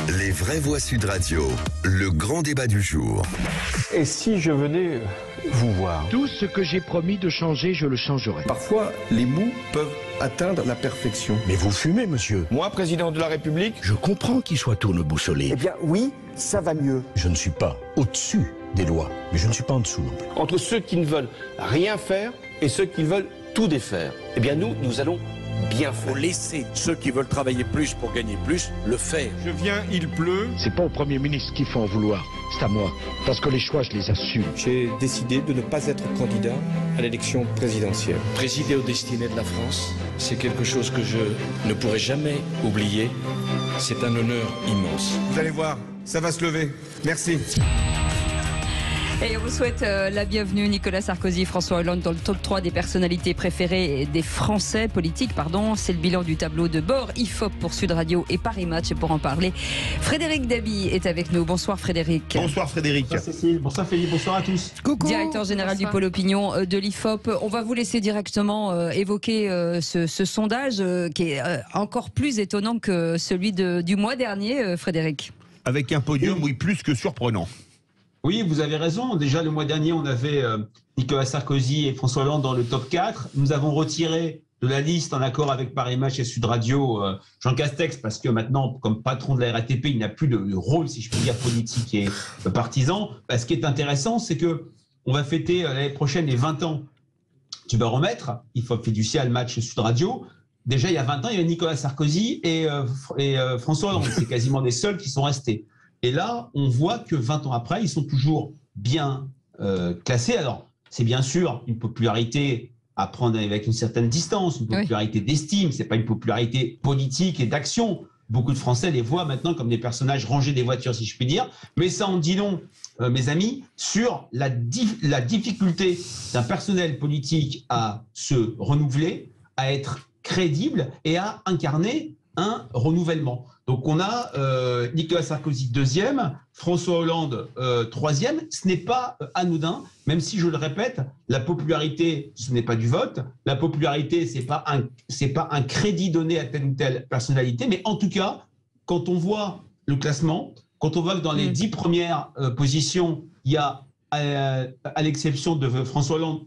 Les vraies voix Sud Radio, le grand débat du jour. Et si je venais vous voir? Tout ce que j'ai promis de changer, je le changerai. Parfois, les mots peuvent atteindre la perfection. Mais vous fumez, monsieur. Moi, président de la République, Je comprends qu'il soit tourneboussolé. Eh bien oui, ça va mieux. Je ne suis pas au-dessus des lois, mais je ne suis pas en dessous non plus. entre ceux qui ne veulent rien faire et ceux qui veulent tout défaire, eh bien nous allons bien faut faire. laisser ceux qui veulent travailler plus pour gagner plus le faire. Je viens, il pleut. C'est pas au Premier ministre qu'il faut en vouloir, c'est à moi. Parce que les choix, je les assume. J'ai décidé de ne pas être candidat à l'élection présidentielle. Présider aux destinées de la France, c'est quelque chose que je ne pourrai jamais oublier. C'est un honneur immense. Vous allez voir, ça va se lever. Merci. Et on vous souhaite la bienvenue, Nicolas Sarkozy et François Hollande, dans le top 3 des personnalités préférées des Français politiques. C'est le bilan du tableau de bord IFOP pour Sud Radio et Paris Match. Et pour en parler, Frédéric Dabi est avec nous. Bonsoir Frédéric. Bonsoir Frédéric. Bonsoir Cécile, bonsoir Philippe, bonsoir à tous. Coucou. Directeur général du pôle opinion de l'IFOP. On va vous laisser directement évoquer ce sondage qui est encore plus étonnant que celui du mois dernier, Frédéric. Avec un podium, oui, plus que surprenant. Oui, vous avez raison. Déjà, le mois dernier, on avait Nicolas Sarkozy et François Hollande dans le top 4. Nous avons retiré de la liste, en accord avec Paris Match et Sud Radio, Jean Castex, parce que maintenant, comme patron de la RATP, il n'a plus de rôle, si je puis dire, politique et partisan. Ce qui est intéressant, c'est que on va fêter l'année prochaine les 20 ans du baromètre. Il faut fiducial Match Sud Radio. Déjà, il y a 20 ans, il y avait Nicolas Sarkozy et François Hollande. C'est quasiment les seuls qui sont restés. Et là, on voit que 20 ans après, ils sont toujours bien classés. Alors, c'est bien sûr une popularité à prendre avec une certaine distance, une popularité d'estime. C'est pas une popularité politique et d'action. Beaucoup de Français les voient maintenant comme des personnages rangés des voitures, si je puis dire. Mais ça en dit long, mes amis, sur la difficulté d'un personnel politique à se renouveler, à être crédible et à incarner un renouvellement. Donc on a Nicolas Sarkozy deuxième, François Hollande troisième. Ce n'est pas anodin, même si je le répète, la popularité, ce n'est pas du vote. La popularité, c'est pas un crédit donné à telle ou telle personnalité. Mais en tout cas, quand on voit le classement, quand on voit que dans les 10 premières positions, il y a, à l'exception de François Hollande,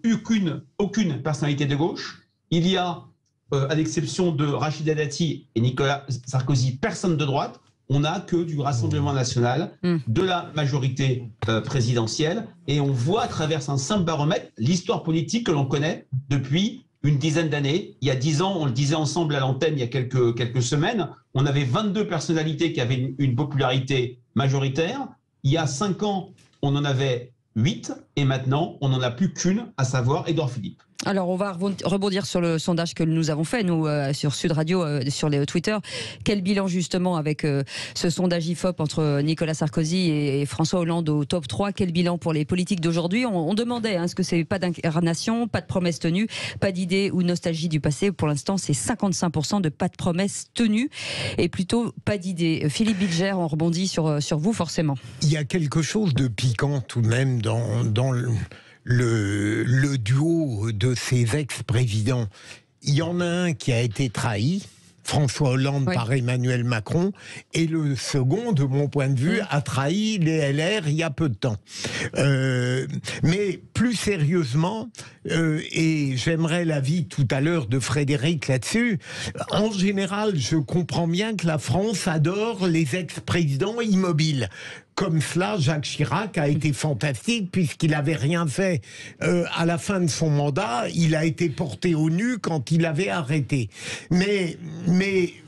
aucune personnalité de gauche. Il y a à l'exception de Rachida Dati et Nicolas Sarkozy, personne de droite. On n'a que du Rassemblement national, de la majorité présidentielle. Et on voit à travers un simple baromètre l'histoire politique que l'on connaît depuis une dizaine d'années. Il y a 10 ans, on le disait ensemble à l'antenne il y a quelques semaines, on avait 22 personnalités qui avaient une popularité majoritaire. Il y a 5 ans, on en avait 8. Et maintenant, on n'en a plus qu'une, à savoir Édouard Philippe. Alors, on va rebondir sur le sondage que nous avons fait, nous, sur Sud Radio, sur les Twitter. Quel bilan, justement, avec ce sondage IFOP entre Nicolas Sarkozy et François Hollande au top 3? Quel bilan pour les politiques d'aujourd'hui? On demandait, est-ce que c'est pas d'incarnation, pas de promesses tenues, pas d'idées ou nostalgie du passé? Pour l'instant, c'est 55% de pas de promesses tenues et plutôt pas d'idées. Philippe Bilger, on rebondit sur vous, forcément. Il y a quelque chose de piquant, tout de même, dans le duo de ces ex-présidents. Il y en a un qui a été trahi, François Hollande par Emmanuel Macron, et le second, de mon point de vue, a trahi les LR il y a peu de temps. Mais plus sérieusement, et j'aimerais l'avis tout à l'heure de Frédéric là-dessus, en général, je comprends bien que la France adore les ex-présidents immobiles. Comme cela, Jacques Chirac a été fantastique puisqu'il n'avait rien fait à la fin de son mandat. Il a été porté au nu quand il avait arrêté. Mais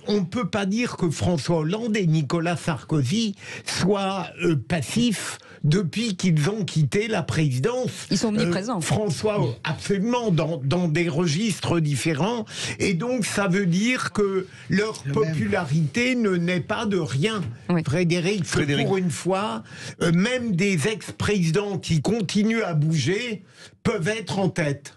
on ne peut pas dire que François Hollande et Nicolas Sarkozy soient passifs depuis qu'ils ont quitté la présidence. Ils sont omniprésents. François, absolument, dans des registres différents. Et donc, ça veut dire que leur popularité ne naît pas de rien. Frédéric, pour une fois, même des ex-présidents qui continuent à bouger peuvent être en tête.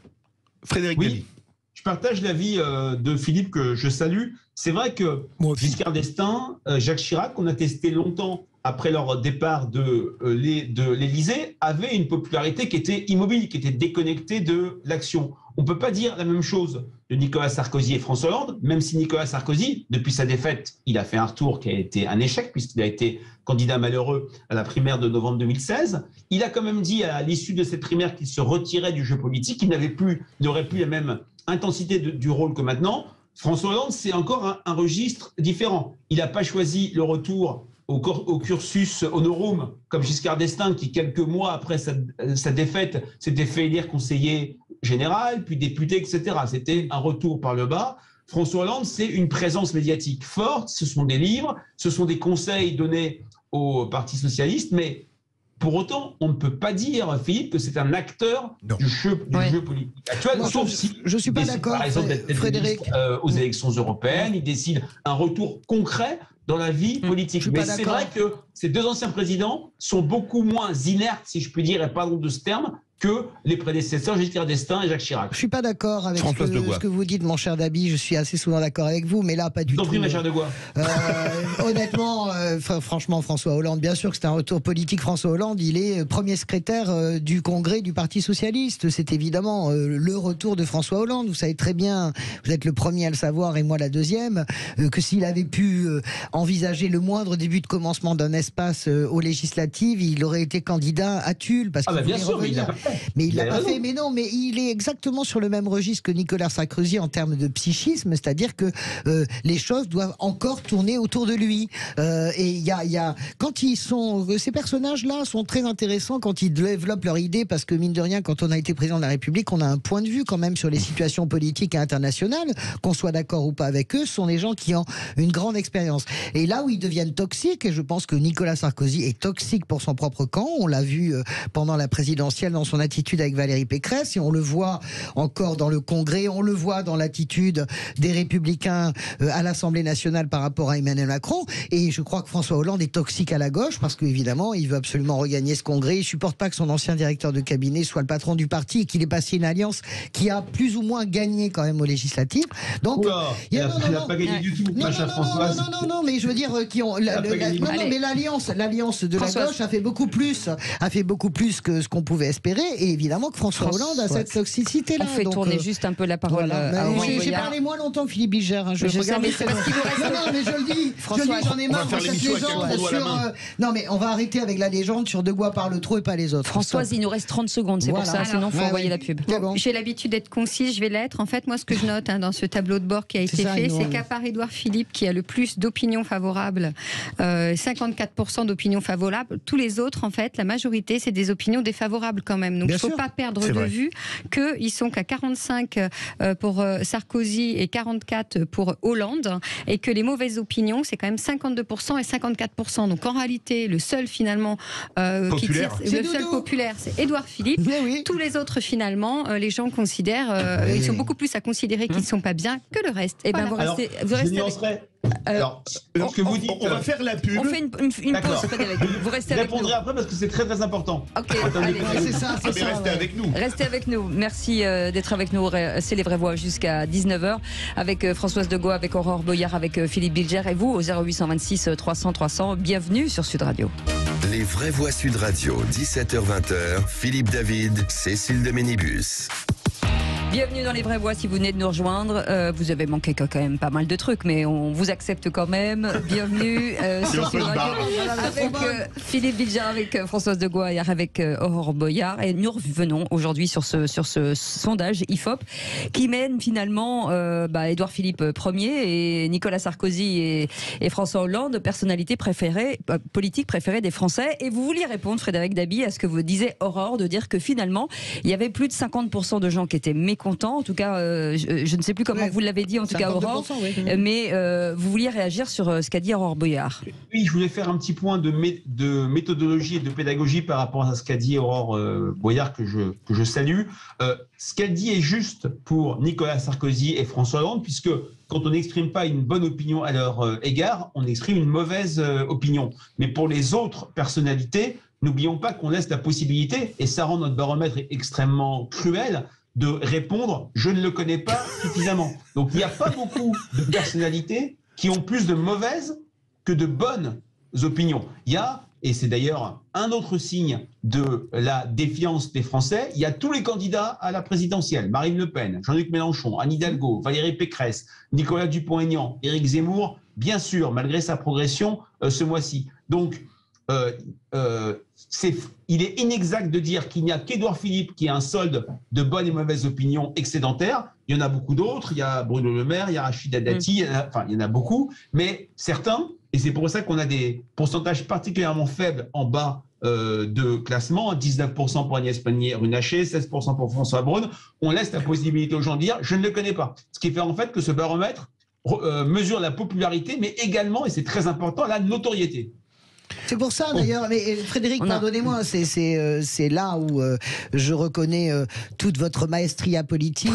Frédéric Dabi. Je partage l'avis de Philippe que je salue. C'est vrai que Giscard d'Estaing, Jacques Chirac, on a testé longtemps après leur départ de l'Élysée, avaient une popularité qui était immobile, qui était déconnectée de l'action. On ne peut pas dire la même chose de Nicolas Sarkozy et François Hollande, même si Nicolas Sarkozy, depuis sa défaite, il a fait un retour qui a été un échec, puisqu'il a été candidat malheureux à la primaire de novembre 2016. Il a quand même dit à l'issue de cette primaire qu'il se retirait du jeu politique, qu'il n'aurait plus la même intensité du rôle que maintenant. François Hollande, c'est encore un registre différent. Il n'a pas choisi le retour au cursus honorum, comme Giscard d'Estaing, qui quelques mois après sa défaite s'était fait élire conseiller général, puis député, etc. C'était un retour par le bas. François Hollande, c'est une présence médiatique forte, ce sont des livres, ce sont des conseils donnés au Parti socialiste, mais pour autant, on ne peut pas dire, Philippe, que c'est un acteur du jeu politique actuel. Non, sauf si je ne suis pas d'accord, par exemple, d'être Frédéric. Aux élections européennes, il décide un retour concret dans la vie politique. Mais c'est vrai que ces deux anciens présidents sont beaucoup moins inertes, si je puis dire, et pardon de ce terme, que les prédécesseurs Giscard d'Estaing et Jacques Chirac. Je ne suis pas d'accord avec ce que vous dites, mon cher Dabi. Je suis assez souvent d'accord avec vous, mais là, pas du tout. Ma chère de Gouin. Honnêtement, franchement, François Hollande, bien sûr que c'est un retour politique. François Hollande, il est premier secrétaire du Congrès du Parti Socialiste. C'est évidemment le retour de François Hollande. Vous savez très bien, vous êtes le premier à le savoir et moi la deuxième, que s'il avait pu envisager le moindre début de commencement d'un espace aux législatives, il aurait été candidat à Tulle. Parce qu'il bien sûr, mais il l'a pas fait. Mais non, mais il est exactement sur le même registre que Nicolas Sarkozy en termes de psychisme, c'est-à-dire que les choses doivent encore tourner autour de lui. Et il y a quand ces personnages-là sont très intéressants quand ils développent leur idée, parce que mine de rien, quand on a été président de la République, on a un point de vue quand même sur les situations politiques et internationales, qu'on soit d'accord ou pas avec eux. Ce sont des gens qui ont une grande expérience. Et là où ils deviennent toxiques, et je pense que Nicolas Sarkozy est toxique pour son propre camp, on l'a vu pendant la présidentielle dans son attitude avec Valérie Pécresse, et on le voit encore dans le Congrès, on le voit dans l'attitude des Républicains à l'Assemblée nationale par rapport à Emmanuel Macron. Et je crois que François Hollande est toxique à la gauche, parce qu'évidemment, il veut absolument regagner ce Congrès. Il ne supporte pas que son ancien directeur de cabinet soit le patron du parti et qu'il ait passé une alliance qui a plus ou moins gagné quand même aux législatives. Donc, il n'a pas gagné du tout. Non, mais je veux dire mais l'alliance de la gauche a fait beaucoup plus que ce qu'on pouvait espérer. Et évidemment que François Hollande a cette toxicité-là. On fait tourner juste un peu la parole. J'ai parlé moins longtemps que Philippe Bilger. Je sais, mais c'est parce qu'il vous reste. Non, mais je le dis. François, j'en ai marre de cette légende sur. Non, mais on va arrêter avec la légende sur De Gouin parle trop et pas les autres. Françoise, il nous reste 30 secondes, c'est pour ça. Sinon, il faut envoyer la pub. J'ai l'habitude d'être concise, je vais l'être. En fait, moi, ce que je note dans ce tableau de bord qui a été fait, c'est qu'à part Édouard Philippe, qui a le plus d'opinions favorables, 54% d'opinions favorables, tous les autres, en fait, la majorité, c'est des opinions défavorables quand même. Donc, il ne faut pas perdre de vue qu'ils sont qu'à 45 pour Sarkozy et 44 pour Hollande, et que les mauvaises opinions, c'est quand même 52% et 54%. Donc, en réalité, le seul finalement populaire, c'est Édouard Philippe. Tous les autres, finalement, les gens considèrent, ils sont beaucoup plus à considérer qu'ils ne sont pas bien que le reste. Et ben, vous restez Alors, ce que vous dites, on va faire la pub. On fait une pause, Frédéric. Vous restez avec nous. Je répondrai après parce que c'est très très important. Ok, allez, restez avec nous. Restez avec nous. Merci d'être avec nous. C'est les vraies voix jusqu'à 19h avec Françoise de Gaulle, avec Aurore Boyard, avec Philippe Bilger et vous au 0826 300 300. Bienvenue sur Sud Radio. Les vraies voix Sud Radio, 17h-20h. Philippe David, Cécile de Ménibus. Bienvenue dans les vraies voix si vous venez de nous rejoindre. Vous avez manqué quand même pas mal de trucs, mais on vous accepte quand même. Bienvenue sur Sud Radio avec Philippe Bilger, avec Françoise de Gouin, avec Aurore Boyard. Et nous revenons aujourd'hui sur ce sondage IFOP qui mène finalement Édouard Philippe premier et Nicolas Sarkozy et François Hollande, personnalités préférées, politiques préférées des Français. Et vous vouliez répondre, Frédéric Dabi, à ce que vous disait Aurore, de dire que finalement, il y avait plus de 50% de gens qui étaient mécontents. En tout cas, je ne sais plus comment vous l'avez dit, en tout cas, Aurore. Mais vous vouliez réagir sur ce qu'a dit Aurore Boyard. Oui, je voulais faire un petit point de méthodologie et de pédagogie par rapport à ce qu'a dit Aurore Boyard, que je salue. Ce qu'elle dit est juste pour Nicolas Sarkozy et François Hollande, puisque quand on n'exprime pas une bonne opinion à leur égard, on exprime une mauvaise opinion. Mais pour les autres personnalités, n'oublions pas qu'on laisse la possibilité, et ça rend notre baromètre extrêmement cruel, de répondre « je ne le connais pas suffisamment ». Donc il n'y a pas beaucoup de personnalités qui ont plus de mauvaises que de bonnes opinions. Il y a, et c'est d'ailleurs un autre signe de la défiance des Français, il y a tous les candidats à la présidentielle. Marine Le Pen, Jean-Luc Mélenchon, Anne Hidalgo, Valérie Pécresse, Nicolas Dupont-Aignan, Éric Zemmour, bien sûr, malgré sa progression ce mois-ci. Donc, il est inexact de dire qu'il n'y a qu'Édouard Philippe qui a un solde de bonnes et mauvaises opinions excédentaires. Il y en a beaucoup d'autres. Il y a Bruno Le Maire, il y a Rachida Dati, il y en a beaucoup. Mais certains, et c'est pour ça qu'on a des pourcentages particulièrement faibles en bas de classement, 19% pour Agnès Pannier-Runacher, 16% pour François Braun, on laisse la possibilité aux gens de dire « je ne le connais pas ». Ce qui fait en fait que ce baromètre mesure la popularité, mais également, et c'est très important, la notoriété. C'est pour ça d'ailleurs, mais Frédéric, pardonnez-moi, c'est là où je reconnais toute votre maestria politique,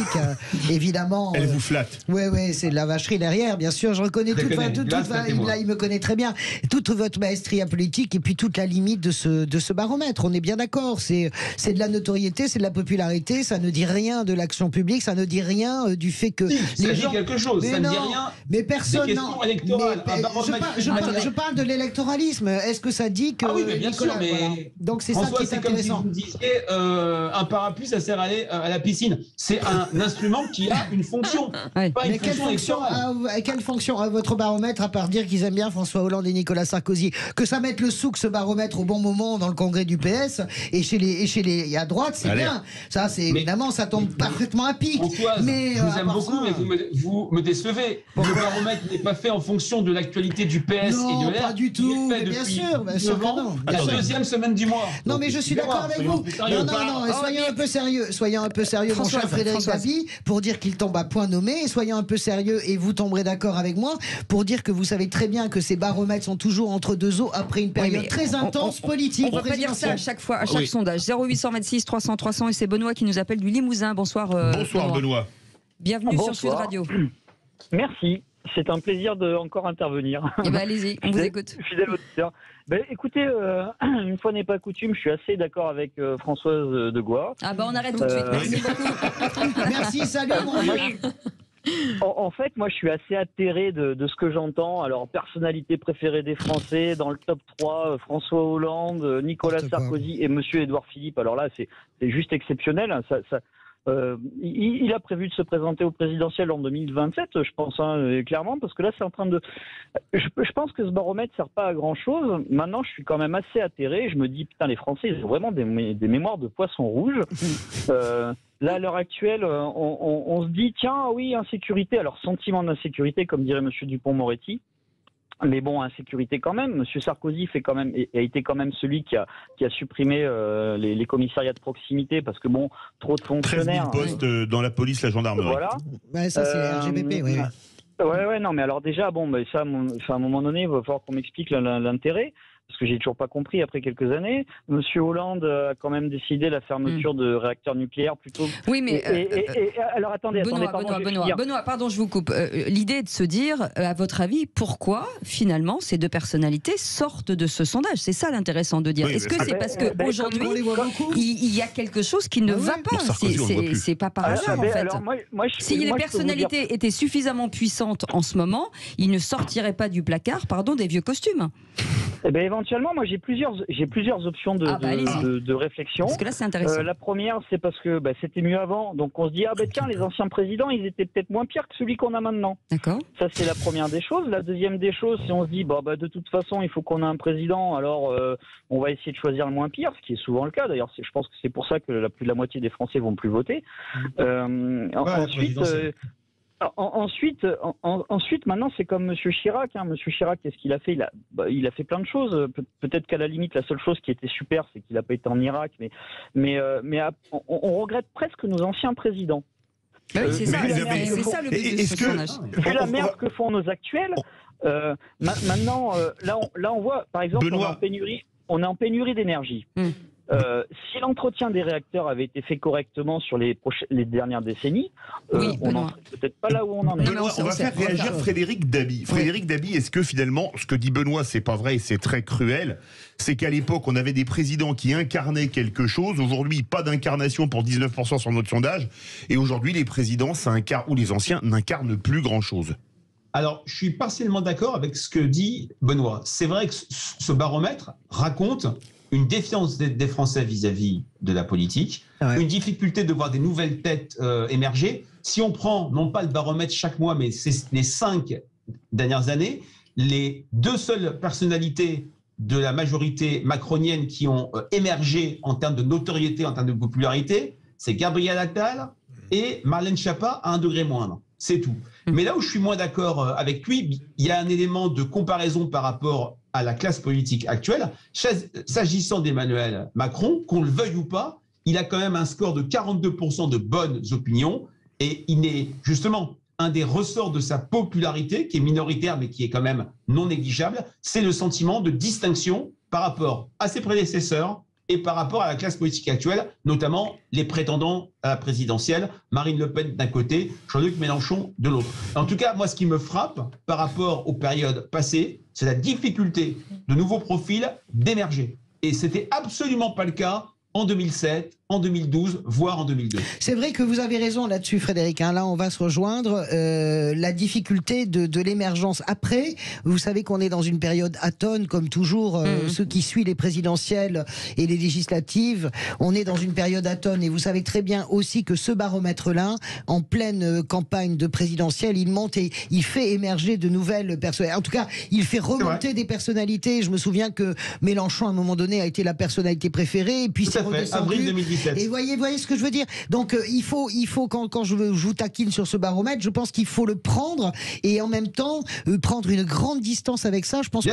évidemment. Elle vous flatte. Oui, c'est de la vacherie derrière, bien sûr. Je reconnais là, il me connaît très bien. Toute votre maestria politique et puis toute la limite de ce baromètre. On est bien d'accord. C'est de la notoriété, c'est de la popularité. Ça ne dit rien de l'action publique, ça ne dit rien du fait que ça dit quelque chose. Mais ça non, ne dit rien. Mais personne. Non. Je parle de l'électoralisme. Est-ce que ça dit que oui, mais bien Nicolas, sûr, mais voilà. Donc c'est François, ça qui est intéressant. Comme si vous me disiez, un parapluie, ça sert à aller à la piscine. C'est un instrument qui a une fonction. Mais quelle fonction a votre baromètre, à part dire qu'ils aiment bien François Hollande et Nicolas Sarkozy? Que ça mette le souk, ce baromètre, au bon moment dans le congrès du PS et chez les à droite, c'est bien. Ça, c'est évidemment, ça tombe parfaitement à pic. Françoise, mais je vous aime beaucoup, mais vous me décevez. Le baromètre n'est pas fait en fonction de l'actualité du PS et de l'ER. Pas du tout. Mais bien sûr, la deuxième semaine du mois. Non, mais je suis d'accord avec vous. Non, soyons un peu sérieux. Soyons un peu sérieux, mon cher Frédéric Dabi, pour dire qu'il tombe à point nommé. Et soyons un peu sérieux, et vous tomberez d'accord avec moi, pour dire que vous savez très bien que ces baromètres sont toujours entre deux eaux après une période très intense politique. On ne va pas dire ça à chaque fois, à chaque sondage. 0826 300 300, et c'est Benoît qui nous appelle du Limousin. Bonsoir. Bonsoir Benoît. Bienvenue sur Sud Radio. Merci. C'est un plaisir de encore intervenir. Eh ben allez-y, on vous écoute. Fidèle auditeur. Écoutez, une fois n'est pas coutume, je suis assez d'accord avec Françoise de Gois. Ah on arrête tout de suite. Merci beaucoup. Merci, salut mon vieux. En fait, moi, je suis assez atterré de ce que j'entends. Alors, personnalité préférée des Français, dans le top 3, François Hollande, Nicolas Sarkozy et Monsieur Édouard Philippe. Alors là, c'est juste exceptionnel. Il a prévu de se présenter au présidentiel en 2027, je pense, clairement, parce que là, c'est en train de... Je pense que ce baromètre ne sert pas à grand-chose. Maintenant, je suis quand même assez atterré. Je me dis, putain, les Français, ils ont vraiment des mémoires de poissons rouges. Là, à l'heure actuelle, on se dit, tiens, oui, insécurité. Alors, sentiment d'insécurité, comme dirait Monsieur Dupond-Moretti. Mais bon, insécurité quand même. Monsieur Sarkozy a été quand même celui qui a supprimé les commissariats de proximité parce que bon, trop de fonctionnaires. 13 000 postes dans la police, la gendarmerie. Voilà. Ouais, ça c'est RGPP, oui. Ouais, non, mais alors déjà, bon, ça, à un moment donné, il va falloir qu'on m'explique l'intérêt. Parce que j'ai toujours pas compris après quelques années. Monsieur Hollande a quand même décidé la fermeture de réacteurs nucléaires plutôt. Oui, mais alors attendez, Benoît, pardon, je vous coupe. L'idée est de se dire, à votre avis, pourquoi finalement ces deux personnalités sortent de ce sondage? C'est ça l'intéressant de dire. Oui, est-ce que c'est parce qu'aujourd'hui il y a quelque chose qui ne va pas? C'est pas par hasard en fait. Si les personnalités étaient suffisamment puissantes en ce moment, ils ne sortiraient pas du placard, des vieux costumes. Eh bien, éventuellement, moi, j'ai plusieurs options de réflexion. Parce que là, c'est intéressant. La première, c'est parce que c'était mieux avant. Donc, on se dit, tiens, les anciens présidents, ils étaient peut-être moins pires que celui qu'on a maintenant. D'accord. Ça, c'est la première des choses. La deuxième des choses, c'est on se dit, de toute façon, il faut qu'on ait un président, alors on va essayer de choisir le moins pire, ce qui est souvent le cas. D'ailleurs, je pense que c'est pour ça que plus de la moitié des Français vont plus voter. Ensuite, maintenant, c'est comme Monsieur Chirac. Monsieur Chirac, qu'est-ce qu'il a fait? Il a fait plein de choses. Peut-être qu'à la limite, la seule chose qui était super, c'est qu'il n'a pas été en Irak. Mais on regrette presque nos anciens présidents. C'est ça le but de ce sondage. Vu la merde que font nos actuels, maintenant, là, on voit, par exemple, on est en pénurie d'énergie. Si l'entretien des réacteurs avait été fait correctement sur les dernières décennies, on n'en serait peut-être pas là où on en est. Benoît, on va faire réagir Frédéric Dabi. Frédéric Dabi, est-ce que finalement, ce que dit Benoît, c'est pas vrai et c'est très cruel, c'est qu'à l'époque, on avait des présidents qui incarnaient quelque chose. Aujourd'hui, pas d'incarnation pour 19% sur notre sondage. Et aujourd'hui, les présidents, ou les anciens, n'incarnent plus grand-chose. Alors, je suis partiellement d'accord avec ce que dit Benoît. C'est vrai que ce baromètre raconte une défiance des Français vis-à-vis de la politique, une difficulté de voir des nouvelles têtes émerger. Si on prend, non pas le baromètre chaque mois, mais les 5 dernières années, les 2 seules personnalités de la majorité macronienne qui ont émergé en termes de notoriété, en termes de popularité, c'est Gabriel Attal et Marlène Schiappa à un degré moindre. C'est tout. Mais là où je suis moins d'accord avec lui, il y a un élément de comparaison par rapport à la classe politique actuelle. S'agissant d'Emmanuel Macron, qu'on le veuille ou pas, il a quand même un score de 42% de bonnes opinions et il est justement un des ressorts de sa popularité, qui est minoritaire mais qui est quand même non négligeable, c'est le sentiment de distinction par rapport à ses prédécesseurs et par rapport à la classe politique actuelle, notamment les prétendants à la présidentielle, Marine Le Pen d'un côté, Jean-Luc Mélenchon de l'autre. En tout cas, moi, ce qui me frappe par rapport aux périodes passées, c'est la difficulté de nouveaux profils d'émerger. Et c'était absolument pas le cas en 2007, en 2012, voire en 2002. C'est vrai que vous avez raison là-dessus, Frédéric. Là, on va se rejoindre. La difficulté de l'émergence. Après, vous savez qu'on est dans une période atone, comme toujours, ceux qui suivent les présidentielles et les législatives. On est dans une période atone. Et vous savez très bien aussi que ce baromètre-là, en pleine campagne de présidentielle, il monte et il fait émerger de nouvelles personnalités. En tout cas, il fait remonter des personnalités. Je me souviens que Mélenchon, à un moment donné, a été la personnalité préférée. Et puis c'est redescendu. Avril 2017. Et voyez ce que je veux dire. Donc il faut quand je vous taquine sur ce baromètre, je pense qu'il faut le prendre et en même temps prendre une grande distance avec ça. Je pense que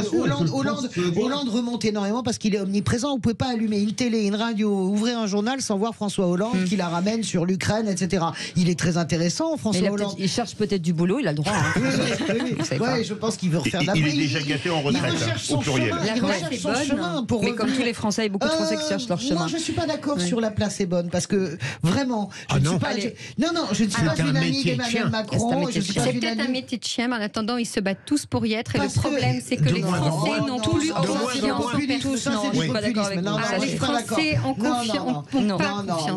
Hollande remonte énormément parce qu'il est omniprésent. Vous pouvez pas allumer une télé, une radio, ouvrir un journal sans voir François Hollande qui la ramène sur l'Ukraine, etc. Il est très intéressant, François Hollande. Il cherche peut-être du boulot, il a le droit. Oui, je pense qu'il veut refaire de la politique. Il est déjà gâté en retraite, au pluriel. Il recherche son chemin pour mais comme tous les Français, il y a beaucoup de Français qui cherchent leur chemin. Moi, je suis pas d'accord sur la place est bonne parce que vraiment, je ne suis pas une amie d'Emmanuel Macron. C'est peut-être un métier de chien, mais en attendant, ils se battent tous pour y être. Et le problème, c'est que les Français n'ont plus confiance en personne. Je suis pas d'accord avec vous. Les Français ont confiance. Non,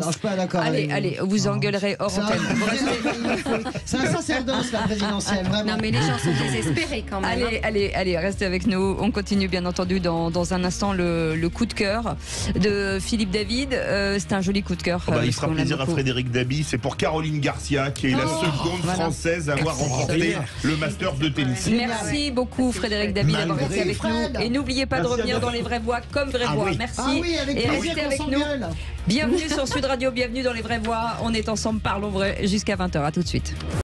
je suis pas d'accord. Allez, vous engueulerez hors antenne. C'est un sacerdoce la présidentielle, vraiment. Non, mais les gens sont désespérés quand même. Allez, restez avec nous. On continue bien entendu dans un instant le coup de cœur de Philippe David. C'est un joli coup de cœur. Il fera plaisir à Frédéric Dabi. C'est pour Caroline Garcia, qui est la seconde française à avoir remporté le Master de tennis. Merci beaucoup Frédéric Dabi d'avoir été avec nous. Et n'oubliez pas de revenir dans les vraies voix comme vraies voix. Merci. Et restez avec nous. Bienvenue sur Sud Radio, bienvenue dans les vraies voix. On est ensemble, parlons vrai jusqu'à 20h. À tout de suite.